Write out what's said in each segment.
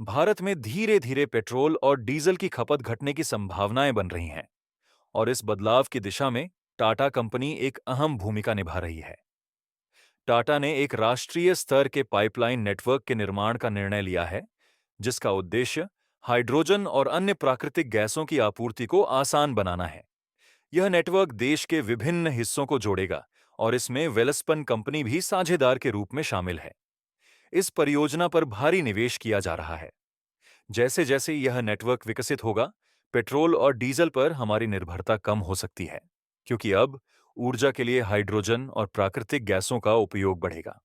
भारत में धीरे धीरे पेट्रोल और डीजल की खपत घटने की संभावनाएं बन रही हैं और इस बदलाव की दिशा में टाटा कंपनी एक अहम भूमिका निभा रही है। टाटा ने एक राष्ट्रीय स्तर के पाइपलाइन नेटवर्क के निर्माण का निर्णय लिया है, जिसका उद्देश्य हाइड्रोजन और अन्य प्राकृतिक गैसों की आपूर्ति को आसान बनाना है। यह नेटवर्क देश के विभिन्न हिस्सों को जोड़ेगा और इसमें वेलस्पन कंपनी भी साझेदार के रूप में शामिल है। इस परियोजना पर भारी निवेश किया जा रहा है। जैसे जैसे यह नेटवर्क विकसित होगा, पेट्रोल और डीजल पर हमारी निर्भरता कम हो सकती है, क्योंकि अब ऊर्जा के लिए हाइड्रोजन और प्राकृतिक गैसों का उपयोग बढ़ेगा।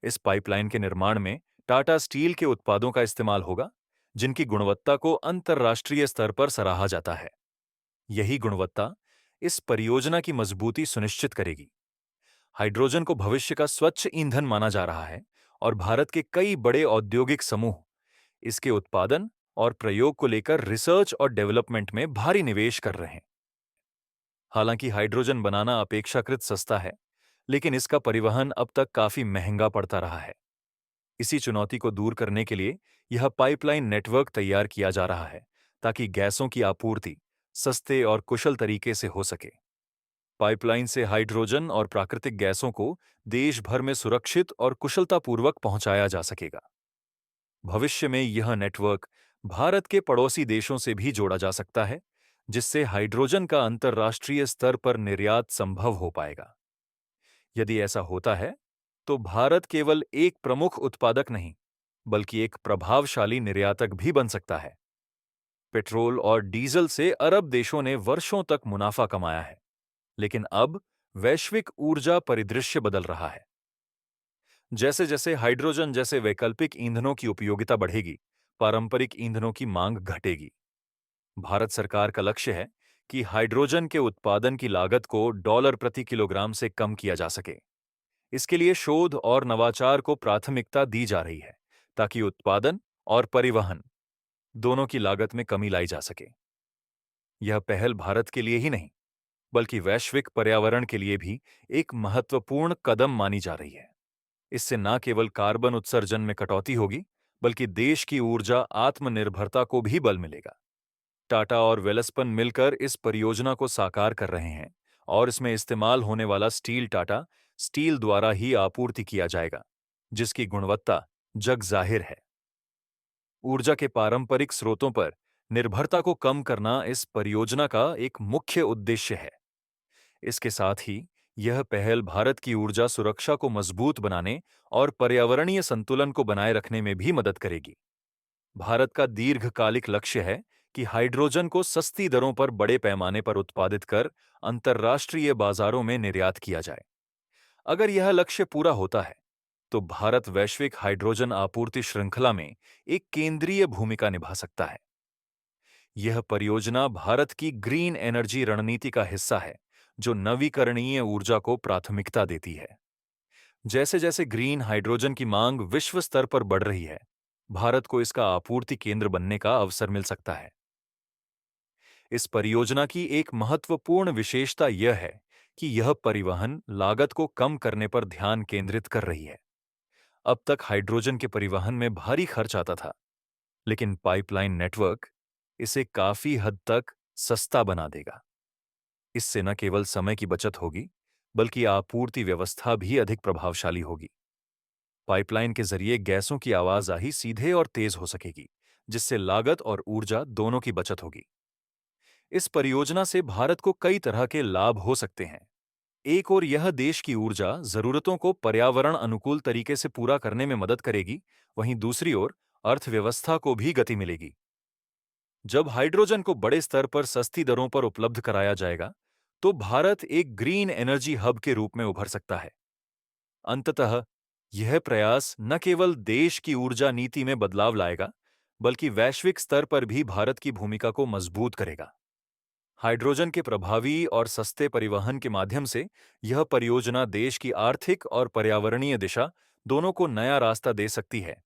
इस पाइपलाइन के निर्माण में टाटा स्टील के उत्पादों का इस्तेमाल होगा, जिनकी गुणवत्ता को अंतर्राष्ट्रीय स्तर पर सराहा जाता है। यही गुणवत्ता इस परियोजना की मजबूती सुनिश्चित करेगी। हाइड्रोजन को भविष्य का स्वच्छ ईंधन माना जा रहा है और भारत के कई बड़े औद्योगिक समूह इसके उत्पादन और प्रयोग को लेकर रिसर्च और डेवलपमेंट में भारी निवेश कर रहे हैं। हालांकि हाइड्रोजन बनाना अपेक्षाकृत सस्ता है, लेकिन इसका परिवहन अब तक काफी महंगा पड़ता रहा है। इसी चुनौती को दूर करने के लिए यह पाइपलाइन नेटवर्क तैयार किया जा रहा है, ताकि गैसों की आपूर्ति सस्ते और कुशल तरीके से हो सके। पाइपलाइन से हाइड्रोजन और प्राकृतिक गैसों को देश भर में सुरक्षित और कुशलतापूर्वक पहुंचाया जा सकेगा। भविष्य में यह नेटवर्क भारत के पड़ोसी देशों से भी जोड़ा जा सकता है, जिससे हाइड्रोजन का अंतर्राष्ट्रीय स्तर पर निर्यात संभव हो पाएगा। यदि ऐसा होता है, तो भारत केवल एक प्रमुख उत्पादक नहीं, बल्कि एक प्रभावशाली निर्यातक भी बन सकता है। पेट्रोल और डीजल से अरब देशों ने वर्षों तक मुनाफा कमाया है, लेकिन अब वैश्विक ऊर्जा परिदृश्य बदल रहा है। जैसे जैसे हाइड्रोजन जैसे वैकल्पिक ईंधनों की उपयोगिता बढ़ेगी, पारंपरिक ईंधनों की मांग घटेगी। भारत सरकार का लक्ष्य है कि हाइड्रोजन के उत्पादन की लागत को डॉलर प्रति किलोग्राम से कम किया जा सके। इसके लिए शोध और नवाचार को प्राथमिकता दी जा रही है, ताकि उत्पादन और परिवहन दोनों की लागत में कमी लाई जा सके। यह पहल भारत के लिए ही नहीं, बल्कि वैश्विक पर्यावरण के लिए भी एक महत्वपूर्ण कदम मानी जा रही है। इससे न केवल कार्बन उत्सर्जन में कटौती होगी, बल्कि देश की ऊर्जा आत्मनिर्भरता को भी बल मिलेगा। टाटा और वेलस्पन मिलकर इस परियोजना को साकार कर रहे हैं और इसमें इस्तेमाल होने वाला स्टील टाटा स्टील द्वारा ही आपूर्ति किया जाएगा, जिसकी गुणवत्ता जग जाहिर है। ऊर्जा के पारंपरिक स्रोतों पर निर्भरता को कम करना इस परियोजना का एक मुख्य उद्देश्य है। इसके साथ ही यह पहल भारत की ऊर्जा सुरक्षा को मजबूत बनाने और पर्यावरणीय संतुलन को बनाए रखने में भी मदद करेगी। भारत का दीर्घकालिक लक्ष्य है कि हाइड्रोजन को सस्ती दरों पर बड़े पैमाने पर उत्पादित कर अंतर्राष्ट्रीय बाजारों में निर्यात किया जाए। अगर यह लक्ष्य पूरा होता है, तो भारत वैश्विक हाइड्रोजन आपूर्ति श्रृंखला में एक केंद्रीय भूमिका निभा सकता है। यह परियोजना भारत की ग्रीन एनर्जी रणनीति का हिस्सा है, जो नवीकरणीय ऊर्जा को प्राथमिकता देती है। जैसे जैसे ग्रीन हाइड्रोजन की मांग विश्व स्तर पर बढ़ रही है, भारत को इसका आपूर्ति केंद्र बनने का अवसर मिल सकता है। इस परियोजना की एक महत्वपूर्ण विशेषता यह है कि यह परिवहन लागत को कम करने पर ध्यान केंद्रित कर रही है। अब तक हाइड्रोजन के परिवहन में भारी खर्च आता था, लेकिन पाइपलाइन नेटवर्क इसे काफी हद तक सस्ता बना देगा। इससे न केवल समय की बचत होगी, बल्कि आपूर्ति व्यवस्था भी अधिक प्रभावशाली होगी। पाइपलाइन के जरिए गैसों की आवाजाही सीधे और तेज हो सकेगी, जिससे लागत और ऊर्जा दोनों की बचत होगी। इस परियोजना से भारत को कई तरह के लाभ हो सकते हैं। एक ओर यह देश की ऊर्जा जरूरतों को पर्यावरण अनुकूल तरीके से पूरा करने में मदद करेगी, वहीं दूसरी ओर अर्थव्यवस्था को भी गति मिलेगी। जब हाइड्रोजन को बड़े स्तर पर सस्ती दरों पर उपलब्ध कराया जाएगा, तो भारत एक ग्रीन एनर्जी हब के रूप में उभर सकता है। अंततः यह प्रयास न केवल देश की ऊर्जा नीति में बदलाव लाएगा, बल्कि वैश्विक स्तर पर भी भारत की भूमिका को मजबूत करेगा। हाइड्रोजन के प्रभावी और सस्ते परिवहन के माध्यम से यह परियोजना देश की आर्थिक और पर्यावरणीय दिशा दोनों को नया रास्ता दे सकती है,